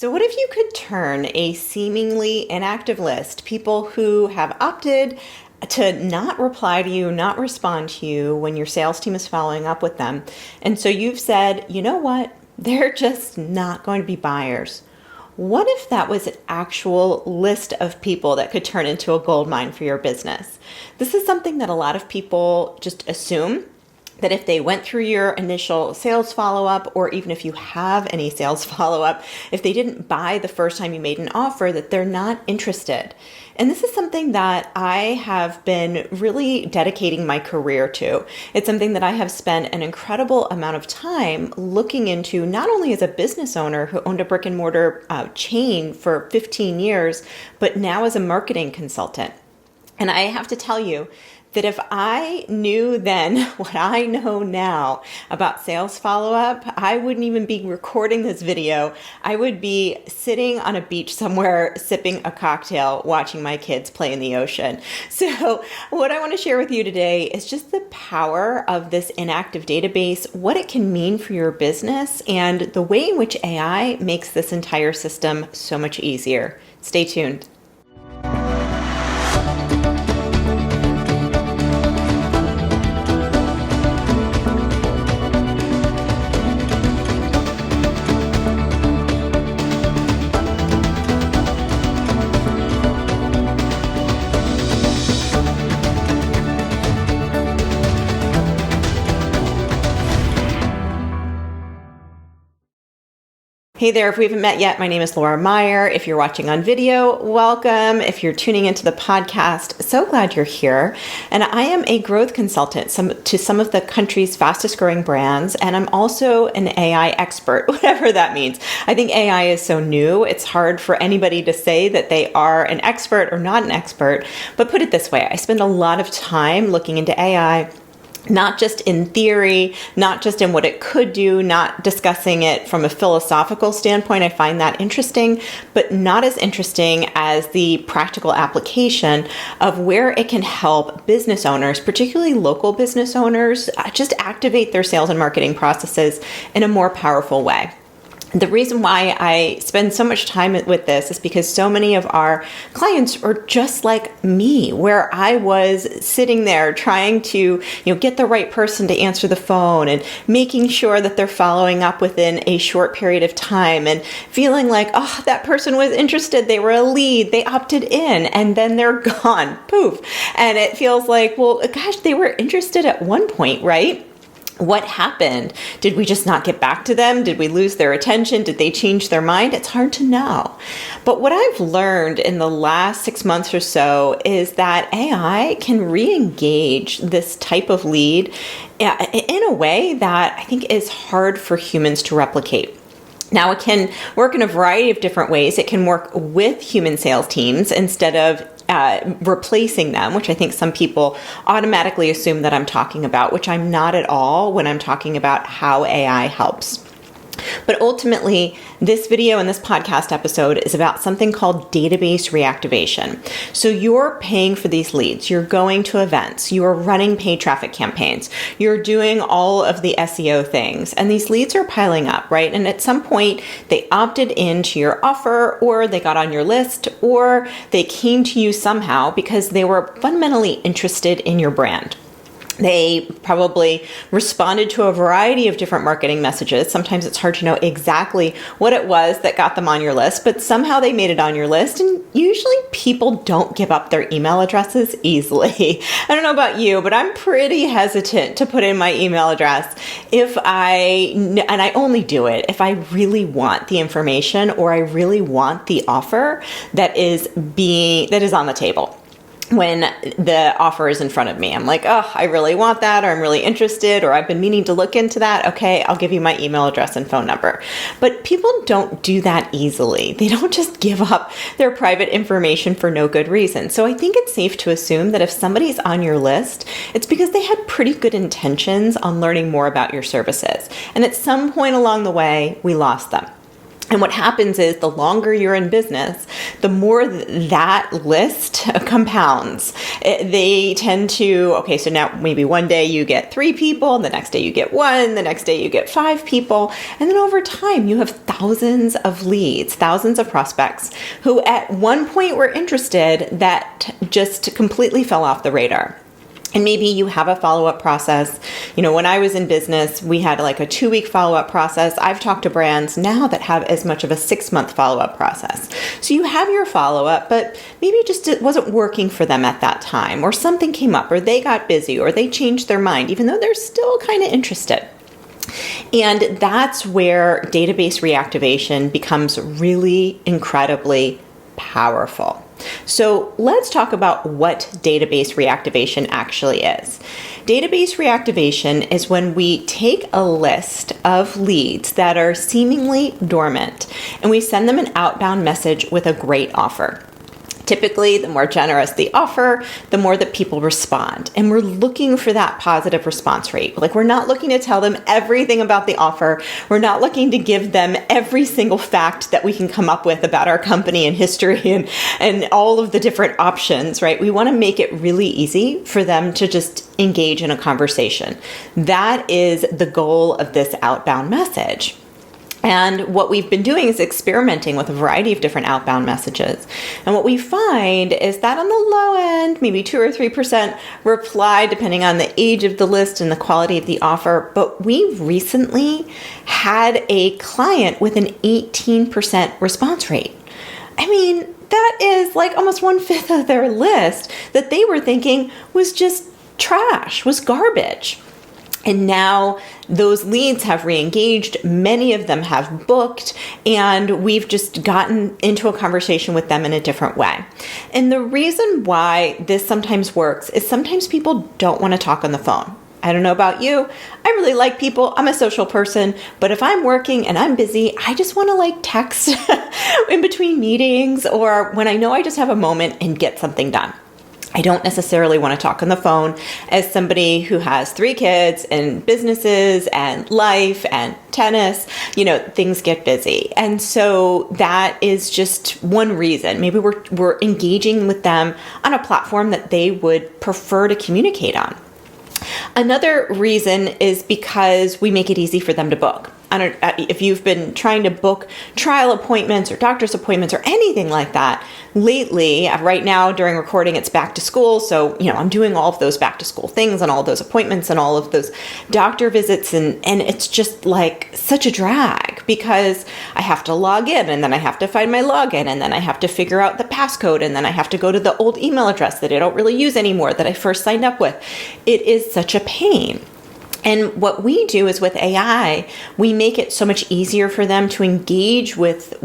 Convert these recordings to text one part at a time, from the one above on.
So, what if you could turn a seemingly inactive list, people who have opted to not reply to you, not respond to you when your sales team is following up with them, and so you've said, you know what, they're just not going to be buyers. What if that was an actual list of people that could turn into a gold mine for your business? This is something that a lot of people just assume that if they went through your initial sales follow-up, or even if you have any sales follow-up, if they didn't buy the first time you made an offer, that they're not interested. And this is something that I have been really dedicating my career to. It's something that I have spent an incredible amount of time looking into, not only as a business owner who owned a brick and mortar chain for 15 years, but now as a marketing consultant. And I have to tell you that if I knew then what I know now about sales follow-up, I wouldn't even be recording this video. I would be sitting on a beach somewhere, sipping a cocktail, watching my kids play in the ocean. So what I want to share with you today is just the power of this inactive database, what it can mean for your business, and the way in which AI makes this entire system so much easier. Stay tuned. Hey there, if we haven't met yet, my name is Laura Meyer. If you're watching on video, welcome. If you're tuning into the podcast, so glad you're here. And I am a growth consultant to some of the country's fastest growing brands, and I'm also an AI expert, whatever that means. I think AI is so new, it's hard for anybody to say that they are an expert or not an expert. But put it this way, I spend a lot of time looking into AI, not just in theory, not just in what it could do, not discussing it from a philosophical standpoint. I find that interesting, but not as interesting as the practical application of where it can help business owners, particularly local business owners, just activate their sales and marketing processes in a more powerful way. The reason why I spend so much time with this is because so many of our clients are just like me, where I was sitting there trying to, get the right person to answer the phone and making sure that they're following up within a short period of time and feeling like, oh, that person was interested. They were a lead. They opted in and then they're gone. Poof. And it feels like, well, gosh, they were interested at one point, right? What happened? Did we just not get back to them? Did we lose their attention? Did they change their mind? It's hard to know. But what I've learned in the last 6 months or so is that AI can re-engage this type of lead in a way that I think is hard for humans to replicate. Now, it can work in a variety of different ways. It can work with human sales teams instead of replacing them, which I think some people automatically assume that I'm talking about, which I'm not at all when I'm talking about how AI helps. But ultimately, this video and this podcast episode is about something called database reactivation. So you're paying for these leads. You're going to events. You are running paid traffic campaigns. You're doing all of the SEO things. And these leads are piling up, right? And at some point, they opted into your offer, or they got on your list, or they came to you somehow because they were fundamentally interested in your brand. They probably responded to a variety of different marketing messages. Sometimes it's hard to know exactly what it was that got them on your list, but somehow they made it on your list. And usually people don't give up their email addresses easily. I don't know about you, but I'm pretty hesitant to put in my email address and I only do it if I really want the information or I really want the offer that is on the table. When the offer is in front of me, I'm like, oh, I really want that, or I'm really interested, or I've been meaning to look into that. Okay, I'll give you my email address and phone number. But people don't do that easily. They don't just give up their private information for no good reason. So I think it's safe to assume that if somebody's on your list, it's because they had pretty good intentions on learning more about your services. And at some point along the way, we lost them. And what happens is the longer you're in business, the more that list compounds. They tend to, okay, so now maybe one day you get 3 people, the next day you get 1, the next day you get 5 people. And then over time, you have thousands of leads, thousands of prospects who at one point were interested that just completely fell off the radar. And maybe you have a follow-up process. You know, when I was in business, we had like a 2-week follow-up process. I've talked to brands now that have as much of a 6-month follow-up process. So you have your follow-up, but maybe just it wasn't working for them at that time, or something came up, or they got busy, or they changed their mind, even though they're still kind of interested. And that's where database reactivation becomes really incredibly powerful. So let's talk about what database reactivation actually is. Database reactivation is when we take a list of leads that are seemingly dormant and we send them an outbound message with a great offer. Typically, the more generous the offer, the more that people respond. And we're looking for that positive response rate. Like, we're not looking to tell them everything about the offer. We're not looking to give them every single fact that we can come up with about our company and history and all of the different options, right? We want to make it really easy for them to just engage in a conversation. That is the goal of this outbound message. And what we've been doing is experimenting with a variety of different outbound messages. And what we find is that on the low end, maybe 2 or 3% reply, depending on the age of the list and the quality of the offer. But we recently had a client with an 18% response rate. I mean, that is like almost 1/5 of their list that they were thinking was just trash, was garbage. And now those leads have re-engaged, many of them have booked, and we've just gotten into a conversation with them in a different way. And the reason why this sometimes works is sometimes people don't want to talk on the phone. I don't know about you. I really like people. I'm a social person, but if I'm working and I'm busy, I just want to like text in between meetings or when I know I just have a moment and get something done. I don't necessarily want to talk on the phone. As somebody who has 3 kids and businesses and life and tennis, you know, things get busy. And so that is just one reason. Maybe we're engaging with them on a platform that they would prefer to communicate on. Another reason is because we make it easy for them to book. I don't, if you've been trying to book trial appointments or doctor's appointments or anything like that lately, right now during recording, it's back to school. So, you know, I'm doing all of those back to school things and all those appointments and all of those doctor visits. And it's just like such a drag because I have to log in and then I have to find my login and then I have to figure out the passcode and then I have to go to the old email address that I don't really use anymore that I first signed up with. It is such a pain. And what we do is with AI, we make it so much easier for them to engage with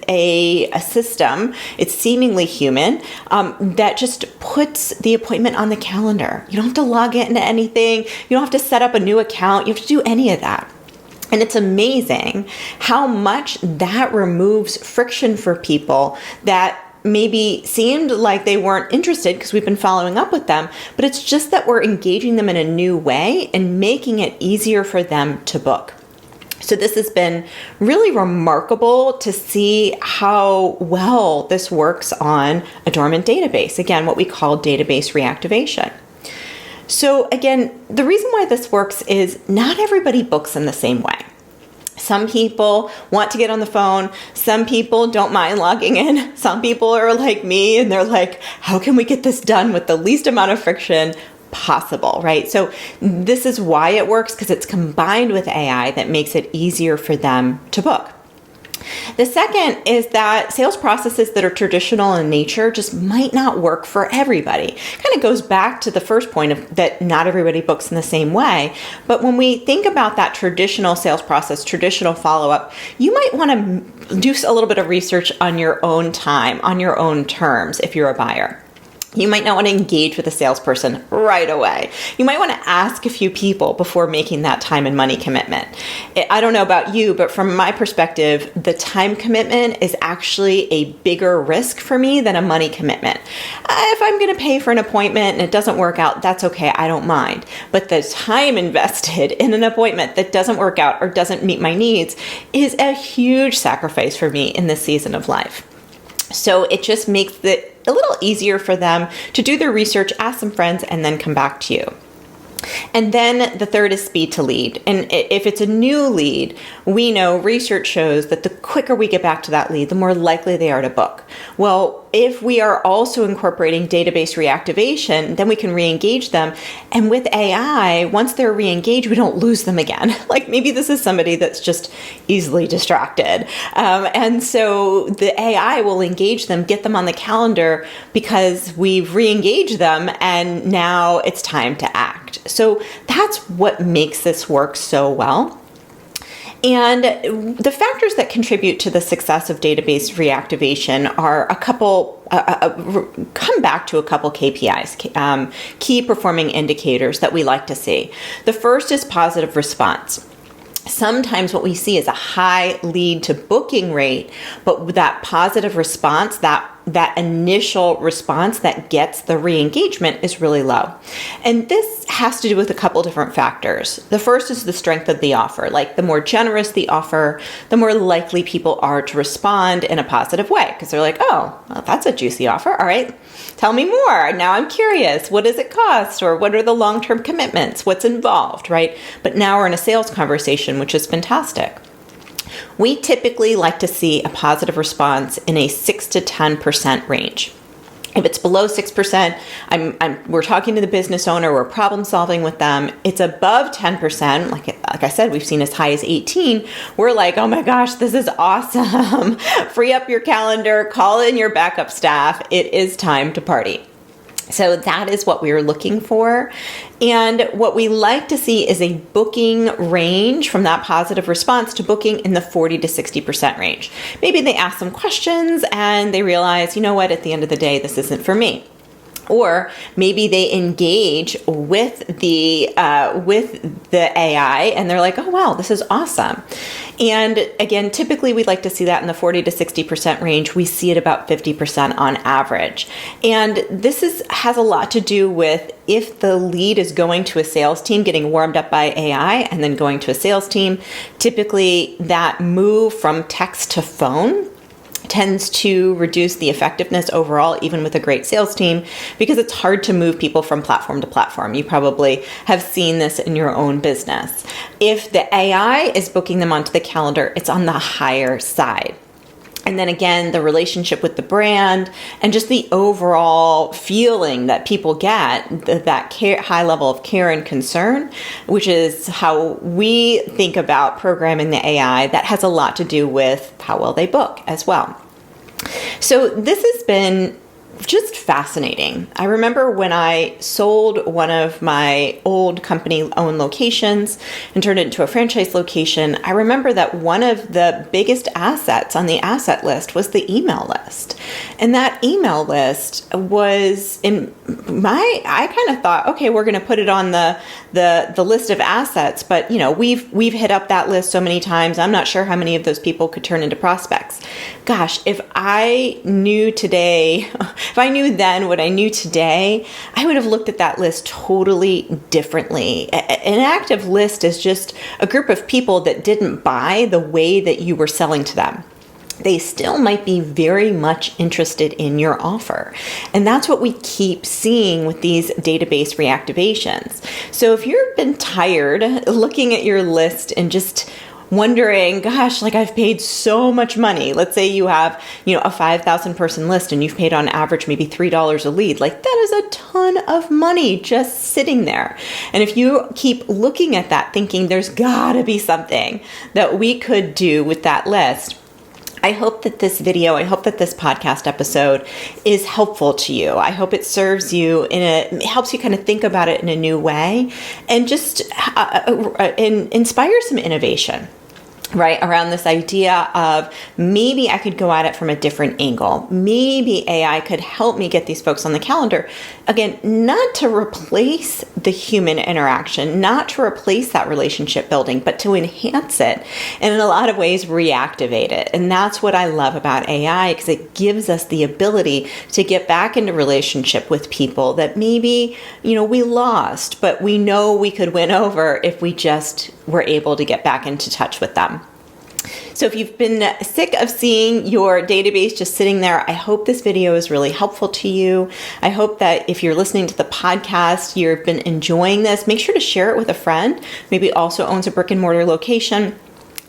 a system. It's seemingly human that just puts the appointment on the calendar. You don't have to log into anything. You don't have to set up a new account. You have to do any of that. And it's amazing how much that removes friction for people that maybe seemed like they weren't interested because we've been following up with them, but it's just that we're engaging them in a new way and making it easier for them to book. So this has been really remarkable to see how well this works on a dormant database. Again, what we call database reactivation. So again, the reason why this works is not everybody books in the same way. Some people want to get on the phone. Some people don't mind logging in. Some people are like me and they're like, how can we get this done with the least amount of friction possible, right? So this is why it works, because it's combined with AI that makes it easier for them to book. The second is that sales processes that are traditional in nature just might not work for everybody. Kind of goes back to the first point of that not everybody books in the same way. But when we think about that traditional sales process, traditional follow-up, you might want to do a little bit of research on your own time, on your own terms if you're a buyer. You might not want to engage with a salesperson right away. You might want to ask a few people before making that time and money commitment. I don't know about you, but from my perspective, the time commitment is actually a bigger risk for me than a money commitment. If I'm going to pay for an appointment and it doesn't work out, that's okay. I don't mind. But the time invested in an appointment that doesn't work out or doesn't meet my needs is a huge sacrifice for me in this season of life. So it just makes it a little easier for them to do their research, ask some friends, and then come back to you. And then the third is speed to lead. And if it's a new lead, we know research shows that the quicker we get back to that lead, the more likely they are to book. Well, if we are also incorporating database reactivation, then we can re-engage them. And with AI, once they're re-engaged, we don't lose them again. Like maybe this is somebody that's just easily distracted. And so the AI will engage them, get them on the calendar because we've re-engaged them and now it's time to act. So that's what makes this work so well. And the factors that contribute to the success of database reactivation are a couple, come back to a couple KPIs, key performing indicators that we like to see. The first is positive response. Sometimes what we see is a high lead to booking rate, but that positive response, that initial response that gets the re-engagement is really low. And this has to do with a couple different factors. The first is the strength of the offer. Like the more generous the offer, the more likely people are to respond in a positive way because they're like, oh, well, that's a juicy offer. All right, tell me more. Now I'm curious. What does it cost? Or what are the long-term commitments? What's involved, right? But now we're in a sales conversation, which is fantastic. We typically like to see a positive response in a 6 to 10% range. If it's below 6%, we're talking to the business owner, we're problem solving with them. It's above 10%, like I said, we've seen as high as 18. We're like, oh my gosh, this is awesome. Free up your calendar, call in your backup staff. It is time to party. So that is what we are looking for. And what we like to see is a booking range from that positive response to booking in the 40 to 60% range. Maybe they ask some questions and they realize, you know what, at the end of the day, this isn't for me. Or maybe they engage with the AI and they're like, oh, wow, this is awesome. And again, typically we'd like to see that in the 40 to 60% range. We see it about 50% on average. And this has a lot to do with if the lead is going to a sales team, getting warmed up by AI and then going to a sales team, typically that move from text to phone tends to reduce the effectiveness overall, even with a great sales team, because it's hard to move people from platform to platform. You probably have seen this in your own business. If the AI is booking them onto the calendar, it's on the higher side. And then again, the relationship with the brand and just the overall feeling that people get, that high level of care and concern, which is how we think about programming the AI, that has a lot to do with how well they book as well. So this has been just fascinating. I remember when I sold one of my old company-owned locations and turned it into a franchise location, I remember that one of the biggest assets on the asset list was the email list. And that email list was I kind of thought, okay, we're going to put it on the list of assets, but you know, we've hit up that list so many times. I'm not sure how many of those people could turn into prospects. Gosh, if I knew then what I knew today, I would have looked at that list totally differently. An active list is just a group of people that didn't buy the way that you were selling to them. They still might be very much interested in your offer. And that's what we keep seeing with these database reactivations. So if you've been tired looking at your list and just wondering, gosh, like I've paid so much money. Let's say you have, a 5,000 person list and you've paid on average maybe $3 a lead. Like that is a ton of money just sitting there. And if you keep looking at that thinking there's gotta be something that we could do with that list, I hope that this podcast episode is helpful to you. I hope it serves you it helps you kind of think about it in a new way and just inspire some innovation. right? Around this idea of maybe I could go at it from a different angle. Maybe AI could help me get these folks on the calendar. Again, not to replace the human interaction, not to replace that relationship building, but to enhance it and in a lot of ways reactivate it. And that's what I love about AI, because it gives us the ability to get back into relationship with people that maybe, we lost, but we know we could win over if we just were able to get back into touch with them. So if you've been sick of seeing your database just sitting there, I hope this video is really helpful to you. I hope that if you're listening to the podcast, you've been enjoying this. Make sure to share it with a friend, maybe also owns a brick and mortar location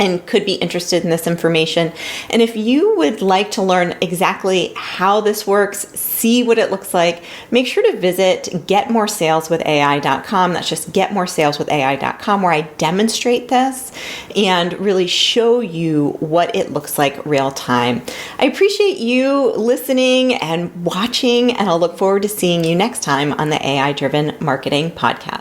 and could be interested in this information. And if you would like to learn exactly how this works, see what it looks like, make sure to visit getmoresaleswithai.com. That's just getmoresaleswithai.com, where I demonstrate this and really show you what it looks like real time. I appreciate you listening and watching, and I'll look forward to seeing you next time on the AI Driven Marketing Podcast.